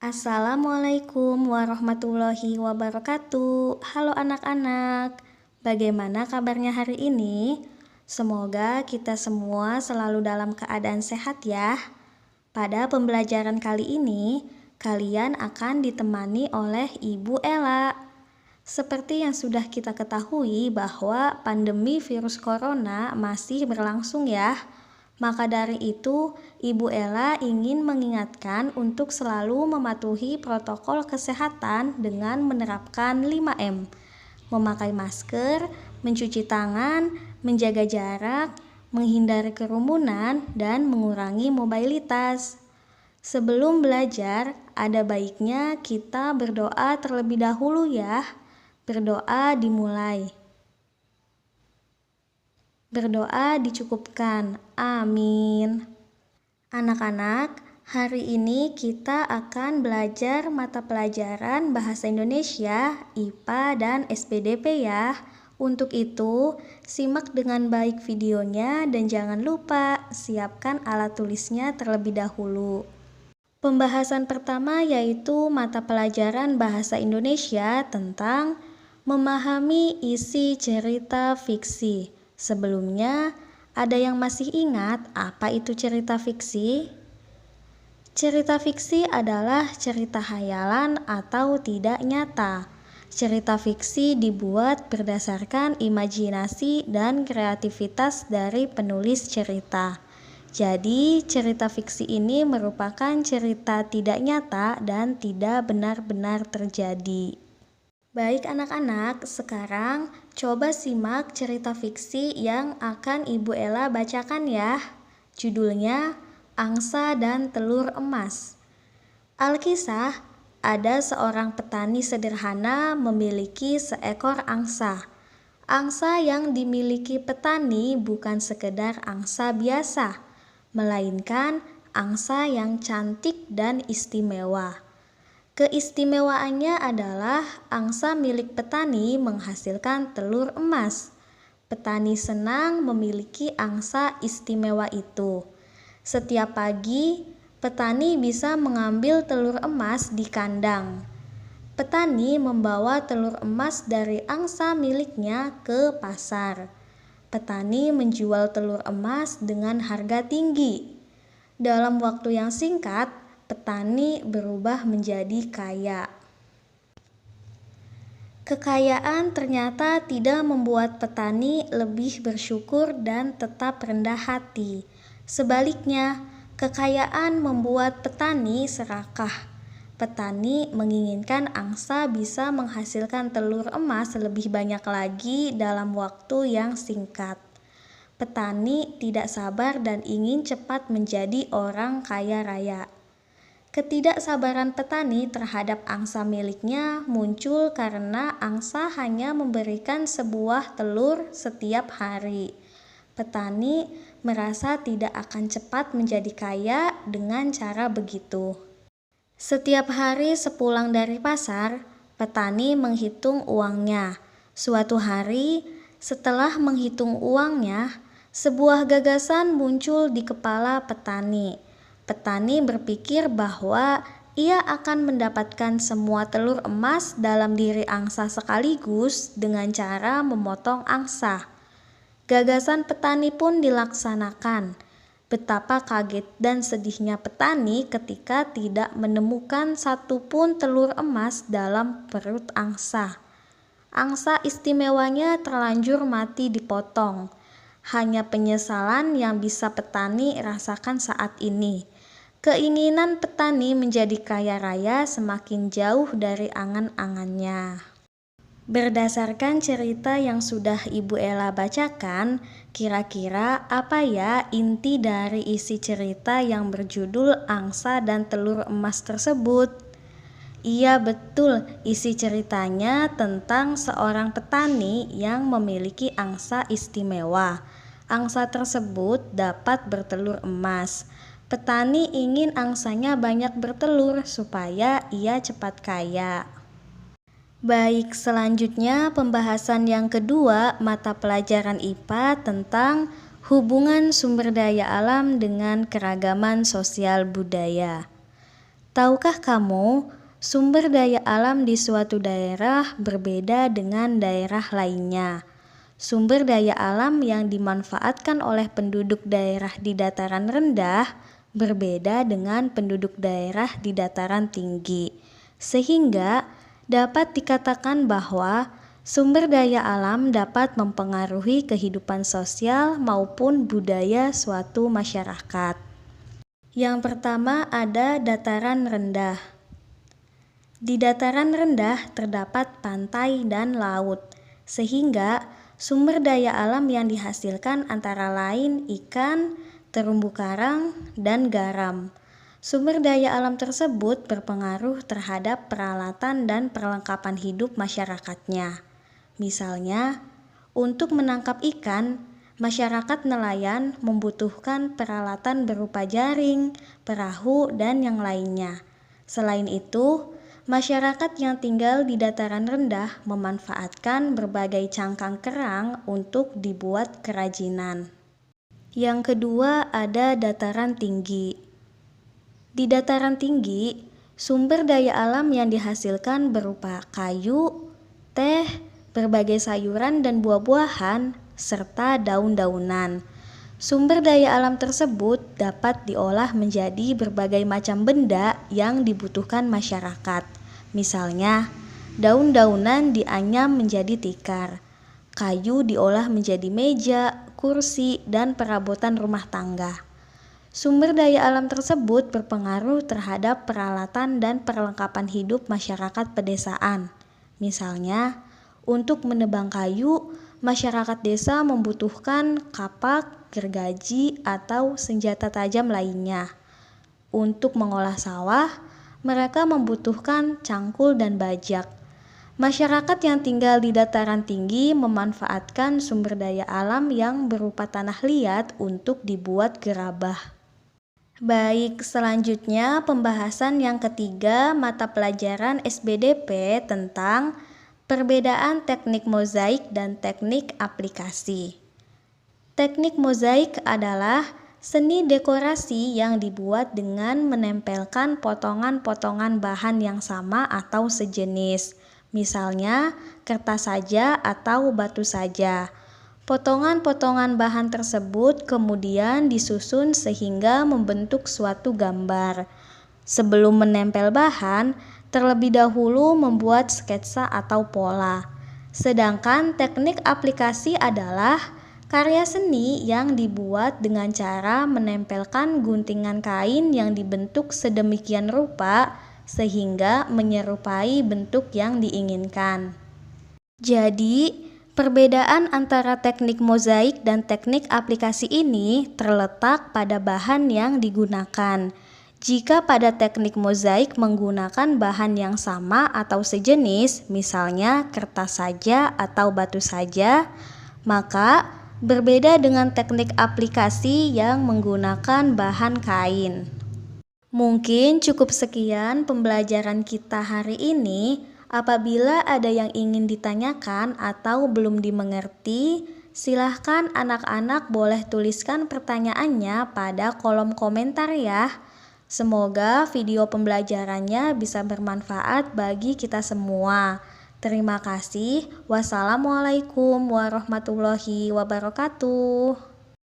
Assalamualaikum warahmatullahi wabarakatuh. Halo anak-anak, bagaimana kabarnya hari ini? Semoga kita semua selalu dalam keadaan sehat ya. Pada pembelajaran kali ini, kalian akan ditemani oleh Ibu Ella. Seperti yang sudah kita ketahui bahwa pandemi virus corona masih berlangsung ya. Maka dari itu, Ibu Ella ingin mengingatkan untuk selalu mematuhi protokol kesehatan dengan menerapkan 5M. Memakai masker, mencuci tangan, menjaga jarak, menghindari kerumunan, dan mengurangi mobilitas. Sebelum belajar, ada baiknya kita berdoa terlebih dahulu ya. Berdoa dimulai. Berdoa dicukupkan. Amin. Anak-anak, hari ini kita akan belajar mata pelajaran Bahasa Indonesia, IPA, dan SPDP ya. Untuk itu, simak dengan baik videonya dan jangan lupa siapkan alat tulisnya terlebih dahulu. Pembahasan pertama yaitu mata pelajaran Bahasa Indonesia tentang memahami isi cerita fiksi. Sebelumnya, ada yang masih ingat apa itu cerita fiksi? Cerita fiksi adalah cerita hayalan atau tidak nyata. Cerita fiksi dibuat berdasarkan imajinasi dan kreativitas dari penulis cerita. Jadi, cerita fiksi ini merupakan cerita tidak nyata dan tidak benar-benar terjadi. Baik anak-anak, sekarang coba simak cerita fiksi yang akan Ibu Ella bacakan ya. Judulnya Angsa dan Telur Emas. Alkisah, ada seorang petani sederhana memiliki seekor angsa. Angsa yang dimiliki petani bukan sekedar angsa biasa, melainkan angsa yang cantik dan istimewa. Keistimewaannya adalah angsa milik petani menghasilkan telur emas. Petani senang memiliki angsa istimewa itu. Setiap pagi, petani bisa mengambil telur emas di kandang. Petani membawa telur emas dari angsa miliknya ke pasar. Petani menjual telur emas dengan harga tinggi. Dalam waktu yang singkat, petani berubah menjadi kaya. Kekayaan ternyata tidak membuat petani lebih bersyukur dan tetap rendah hati. Sebaliknya, kekayaan membuat petani serakah. Petani menginginkan angsa bisa menghasilkan telur emas lebih banyak lagi dalam waktu yang singkat. Petani tidak sabar dan ingin cepat menjadi orang kaya raya. Ketidaksabaran petani terhadap angsa miliknya muncul karena angsa hanya memberikan sebuah telur setiap hari. Petani merasa tidak akan cepat menjadi kaya dengan cara begitu. Setiap hari sepulang dari pasar, petani menghitung uangnya. Suatu hari, setelah menghitung uangnya, sebuah gagasan muncul di kepala petani. Petani berpikir bahwa ia akan mendapatkan semua telur emas dalam diri angsa sekaligus dengan cara memotong angsa. Gagasan petani pun dilaksanakan. Betapa kaget dan sedihnya petani ketika tidak menemukan satupun telur emas dalam perut angsa. Angsa istimewanya terlanjur mati dipotong. Hanya penyesalan yang bisa petani rasakan saat ini. Keinginan petani menjadi kaya raya semakin jauh dari angan-angannya. Berdasarkan cerita yang sudah Ibu Ella bacakan, kira-kira apa ya inti dari isi cerita yang berjudul Angsa dan Telur Emas tersebut? Iya betul, isi ceritanya tentang seorang petani yang memiliki angsa istimewa. Angsa tersebut dapat bertelur emas. Petani ingin angsanya banyak bertelur supaya ia cepat kaya. Baik, selanjutnya pembahasan yang kedua mata pelajaran IPA tentang hubungan sumber daya alam dengan keragaman sosial budaya. Tahukah kamu, sumber daya alam di suatu daerah berbeda dengan daerah lainnya. Sumber daya alam yang dimanfaatkan oleh penduduk daerah di dataran rendah berbeda dengan penduduk daerah di dataran tinggi. Sehingga dapat dikatakan bahwa sumber daya alam dapat mempengaruhi kehidupan sosial maupun budaya suatu masyarakat. Yang pertama ada dataran rendah. Di dataran rendah terdapat pantai dan laut, sehingga sumber daya alam yang dihasilkan antara lain ikan, terumbu karang, dan garam. Sumber daya alam tersebut berpengaruh terhadap peralatan dan perlengkapan hidup masyarakatnya. Misalnya, untuk menangkap ikan, masyarakat nelayan membutuhkan peralatan berupa jaring, perahu, dan yang lainnya. Selain itu, masyarakat yang tinggal di dataran rendah memanfaatkan berbagai cangkang kerang untuk dibuat kerajinan. Yang kedua ada dataran tinggi. Di dataran tinggi, sumber daya alam yang dihasilkan berupa kayu, teh, berbagai sayuran dan buah-buahan, serta daun-daunan. Sumber daya alam tersebut dapat diolah menjadi berbagai macam benda yang dibutuhkan masyarakat. Misalnya, daun-daunan dianyam menjadi tikar, kayu diolah menjadi meja, kursi, dan perabotan rumah tangga. Sumber daya alam tersebut berpengaruh terhadap peralatan dan perlengkapan hidup masyarakat pedesaan. Misalnya, untuk menebang kayu, masyarakat desa membutuhkan kapak, gergaji, atau senjata tajam lainnya. Untuk mengolah sawah, mereka membutuhkan cangkul dan bajak. Masyarakat yang tinggal di dataran tinggi memanfaatkan sumber daya alam yang berupa tanah liat untuk dibuat gerabah. Baik, selanjutnya pembahasan yang ketiga mata pelajaran SBDP tentang perbedaan teknik mozaik dan teknik aplikasi. Teknik mozaik adalah seni dekorasi yang dibuat dengan menempelkan potongan-potongan bahan yang sama atau sejenis, misalnya kertas saja atau batu saja. Potongan-potongan bahan tersebut kemudian disusun sehingga membentuk suatu gambar. Sebelum menempel bahan, terlebih dahulu membuat sketsa atau pola. Sedangkan teknik aplikasi adalah karya seni yang dibuat dengan cara menempelkan guntingan kain yang dibentuk sedemikian rupa sehingga menyerupai bentuk yang diinginkan. Jadi, perbedaan antara teknik mozaik dan teknik aplikasi ini terletak pada bahan yang digunakan. Jika pada teknik mozaik menggunakan bahan yang sama atau sejenis, misalnya kertas saja atau batu saja, maka berbeda dengan teknik aplikasi yang menggunakan bahan kain. Mungkin cukup sekian pembelajaran kita hari ini. Apabila ada yang ingin ditanyakan atau belum dimengerti, silahkan anak-anak boleh tuliskan pertanyaannya pada kolom komentar ya. Semoga video pembelajarannya bisa bermanfaat bagi kita semua. Terima kasih. Wassalamualaikum warahmatullahi wabarakatuh.